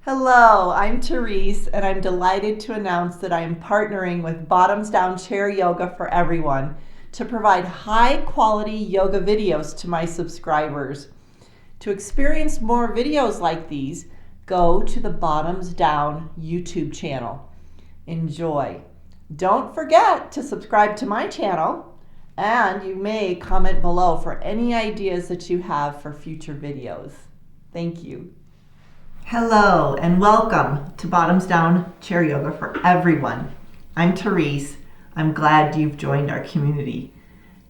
Hello, I'm Therese, and I'm delighted to announce that I am partnering with Bottoms Down Chair Yoga for Everyone to provide high quality yoga videos to my subscribers. To experience more videos like these, go to the Bottoms Down YouTube channel. Enjoy. Don't forget to subscribe to my channel, and you may comment below for any ideas that you have for future videos. Thank you. Hello and welcome to Bottoms Down Chair Yoga for Everyone. I'm Therese. I'm glad you've joined our community.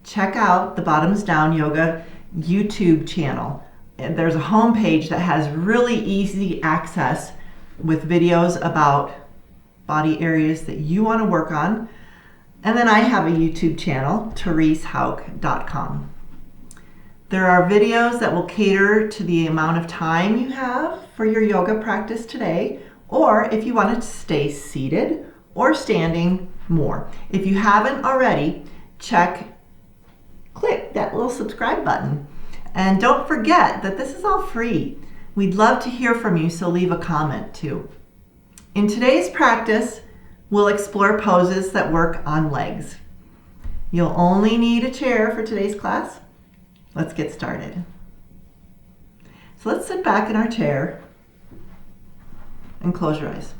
Check out the Bottoms Down Yoga YouTube channel. And there's a homepage that has really easy access with videos about body areas that you want to work on. And then I have a YouTube channel, theresehouk.com. There are videos that will cater to the amount of time you have for your yoga practice today, or if you want to stay seated or standing more. If you haven't already, click that little subscribe button. And don't forget that this is all free. We'd love to hear from you, so leave a comment too. In today's practice, we'll explore poses that work on legs. You'll only need a chair for today's class. Let's get started. So let's sit back in our chair and close your eyes.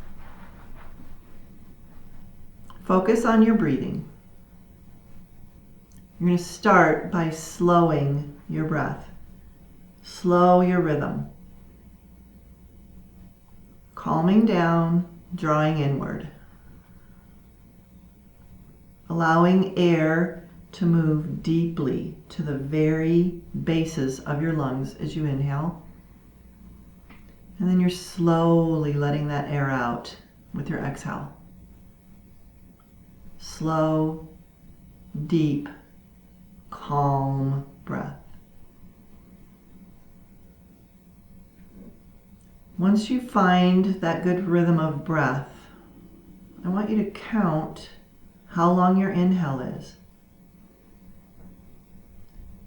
Focus on your breathing. You're going to start by slowing your breath. Slow your rhythm. Calming down, drawing inward. Allowing air to move deeply to the very bases of your lungs as you inhale. And then you're slowly letting that air out with your exhale. Slow, deep, calm breath. Once you find that good rhythm of breath, I want you to count how long your inhale is.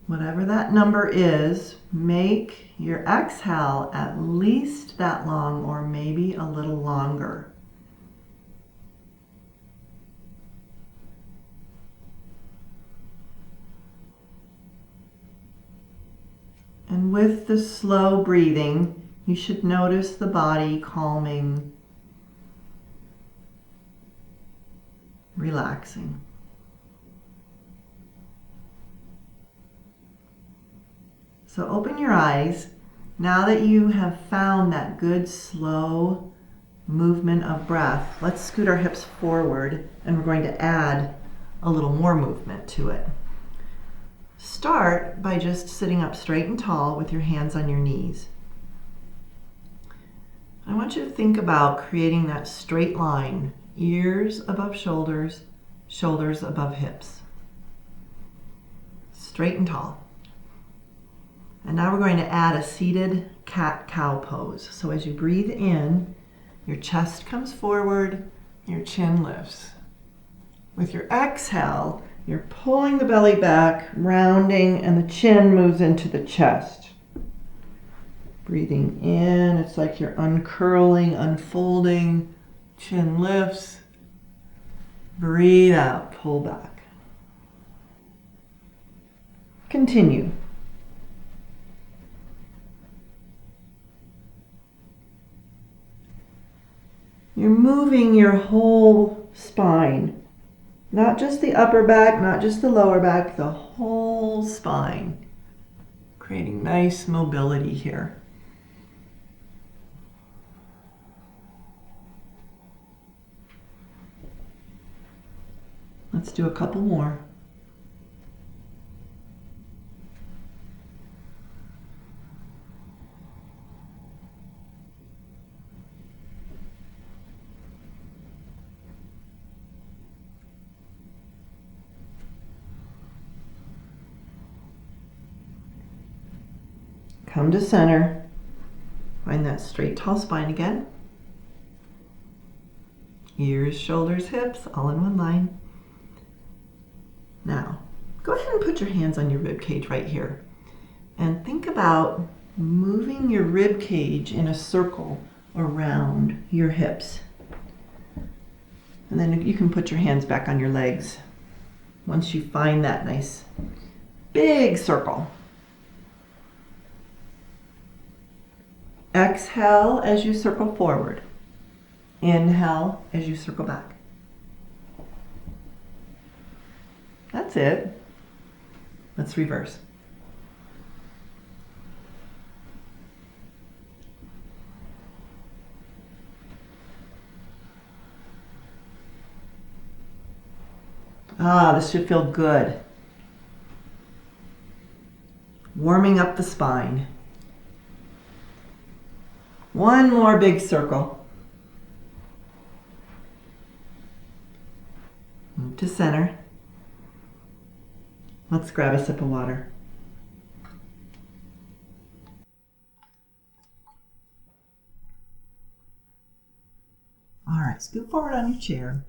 Whatever that number is, make your exhale at least that long or maybe a little longer. And with the slow breathing, you should notice the body calming, relaxing. So open your eyes. Now that you have found that good slow movement of breath, let's scoot our hips forward and we're going to add a little more movement to it. Start by just sitting up straight and tall with your hands on your knees. I want you to think about creating that straight line, ears above shoulders, shoulders above hips. Straight and tall. And now we're going to add a seated cat-cow pose. So as you breathe in, your chest comes forward, your chin lifts. With your exhale, you're pulling the belly back, rounding, and the chin moves into the chest. Breathing in, it's like you're uncurling, unfolding, chin lifts. Breathe out, pull back. Continue. You're moving your whole spine, not just the upper back, not just the lower back, the whole spine, creating nice mobility here. Let's do a couple more. Come to center. Find that straight, tall spine again. Ears, shoulders, hips, all in one line. Now, go ahead and put your hands on your rib cage right here. And think about moving your rib cage in a circle around your hips. And then you can put your hands back on your legs once you find that nice big circle. Exhale as you circle forward. Inhale as you circle back. That's it. Let's reverse. This should feel good. Warming up the spine. One more big circle. Move to center. Let's grab a sip of water. All right, scoot forward on your chair.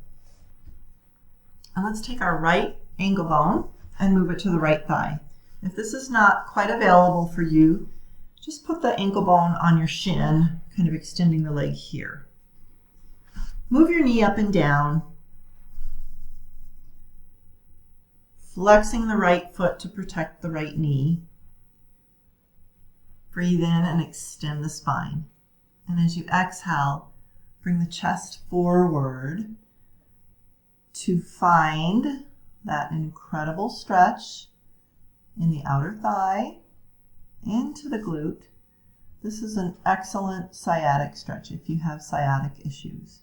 And let's take our right ankle bone and move it to the right thigh. If this is not quite available for you, just put the ankle bone on your shin, kind of extending the leg here. Move your knee up and down, flexing the right foot to protect the right knee. Breathe in and extend the spine. And as you exhale, bring the chest forward to find that incredible stretch in the outer thigh, into the glute. This is an excellent sciatic stretch if you have sciatic issues.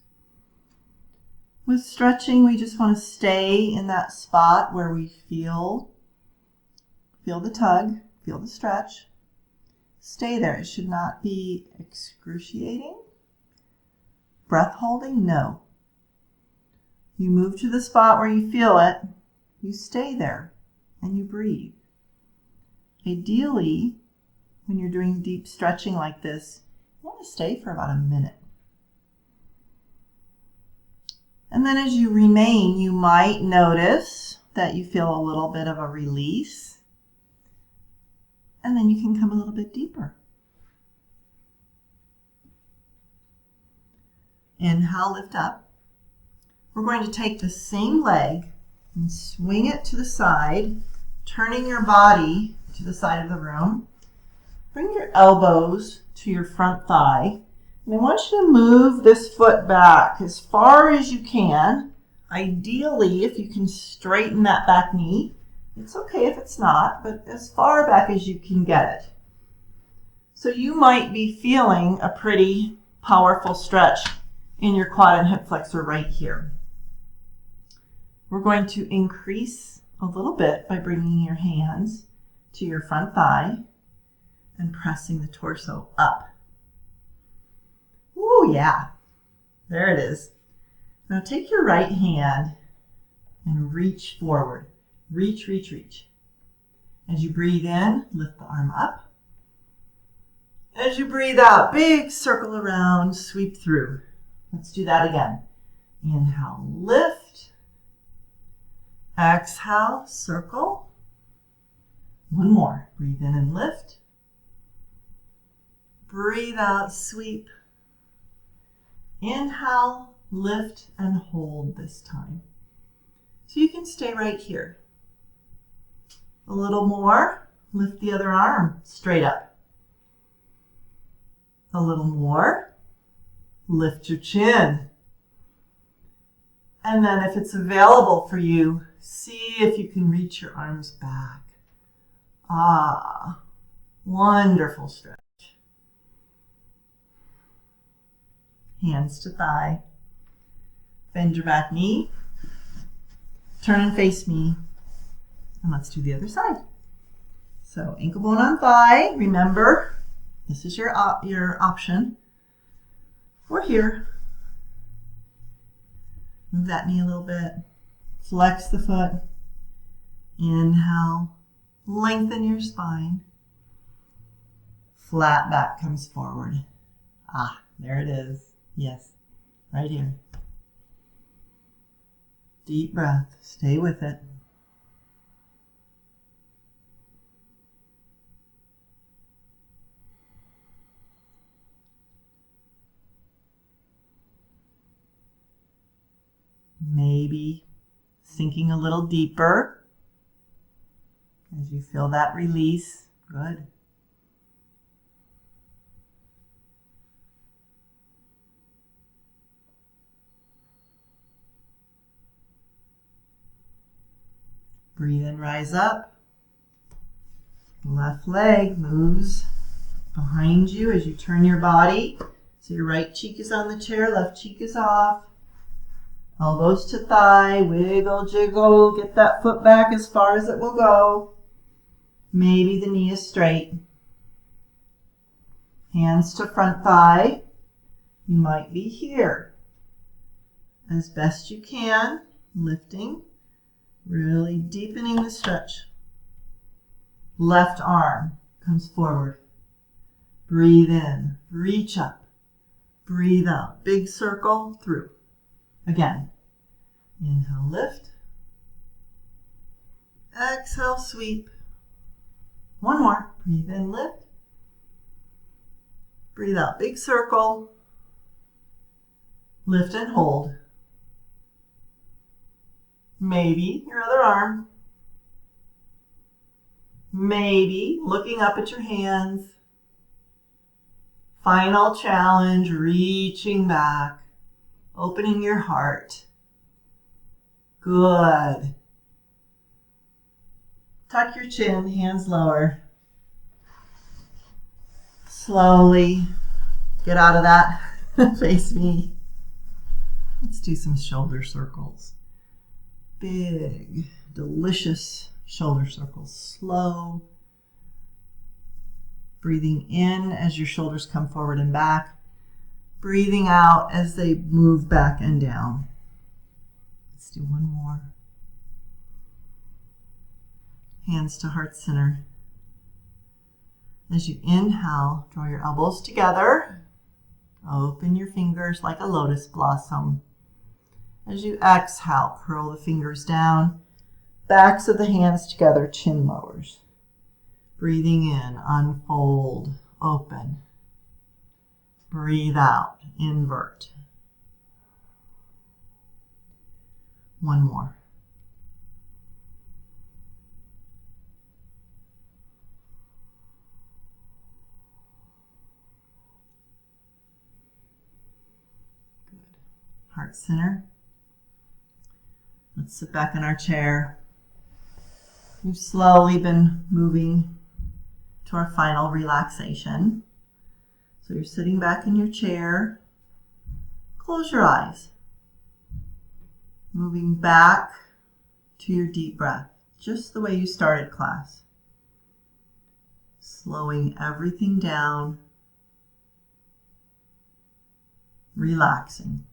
With stretching, we just want to stay in that spot where we feel the tug, feel the stretch. Stay there. It should not be excruciating. Breath holding, no. You move to the spot where you feel it, you stay there, and you breathe. Ideally, when you're doing deep stretching like this, you want to stay for about a minute. And then as you remain, you might notice that you feel a little bit of a release, and then you can come a little bit deeper. Inhale, lift up. We're going to take the same leg and swing it to the side, turning your body to the side of the room. Bring your elbows to your front thigh. And I want you to move this foot back as far as you can. Ideally, if you can straighten that back knee. It's okay if it's not, but as far back as you can get it. So you might be feeling a pretty powerful stretch in your quad and hip flexor right here. We're going to increase a little bit by bringing your hands to your front thigh and pressing the torso up. Ooh, yeah. There it is. Now take your right hand and reach forward. Reach, reach, reach. As you breathe in, lift the arm up. As you breathe out, big circle around, sweep through. Let's do that again. Inhale, lift. Exhale, circle. One more. Breathe in and lift. Breathe out, sweep. Inhale, lift, and hold this time. So you can stay right here. A little more. Lift the other arm straight up. A little more. Lift your chin. And then if it's available for you, see if you can reach your arms back. Wonderful stretch. Hands to thigh. Bend your back knee. Turn and face me. And let's do the other side. So ankle bone on thigh. Remember, this is your option. We're here. Move that knee a little bit. Flex the foot. Inhale. Lengthen your spine. Flat back comes forward. There it is. Yes, right here. Deep breath. Stay with it. Maybe sinking a little deeper as you feel that release. Good. Breathe in, rise up. Left leg moves behind you as you turn your body. So your right cheek is on the chair, left cheek is off. Elbows to thigh, wiggle, jiggle, get that foot back as far as it will go. Maybe the knee is straight. Hands to front thigh. You might be here. As best you can, lifting. Really deepening the stretch. Left arm comes forward. Breathe in, reach up. Breathe out, big circle through. Again, inhale, lift. Exhale, sweep. One more, breathe in, lift. Breathe out, big circle. Lift and hold. Maybe your other arm. Maybe looking up at your hands. Final challenge, reaching back, opening your heart. Good. Tuck your chin, hands lower. Slowly get out of that. Face me. Let's do some shoulder circles. Big, delicious shoulder circles. Slow. Breathing in as your shoulders come forward and back. Breathing out as they move back and down. Let's do one more. Hands to heart center. As you inhale, draw your elbows together. Open your fingers like a lotus blossom. As you exhale, curl the fingers down. Backs of the hands together, chin lowers. Breathing in, unfold, open. Breathe out, invert. One more. Good. Heart center. Let's sit back in our chair. We've slowly been moving to our final relaxation. So you're sitting back in your chair. Close your eyes. Moving back to your deep breath, just the way you started class. Slowing everything down. Relaxing.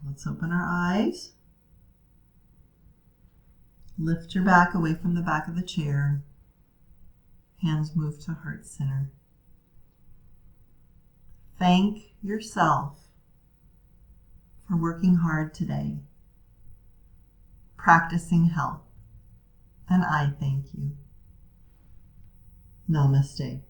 Let's open our eyes. Lift your back away from the back of the chair. Hands move to heart center. Thank yourself for working hard today, practicing health, and I thank you. Namaste.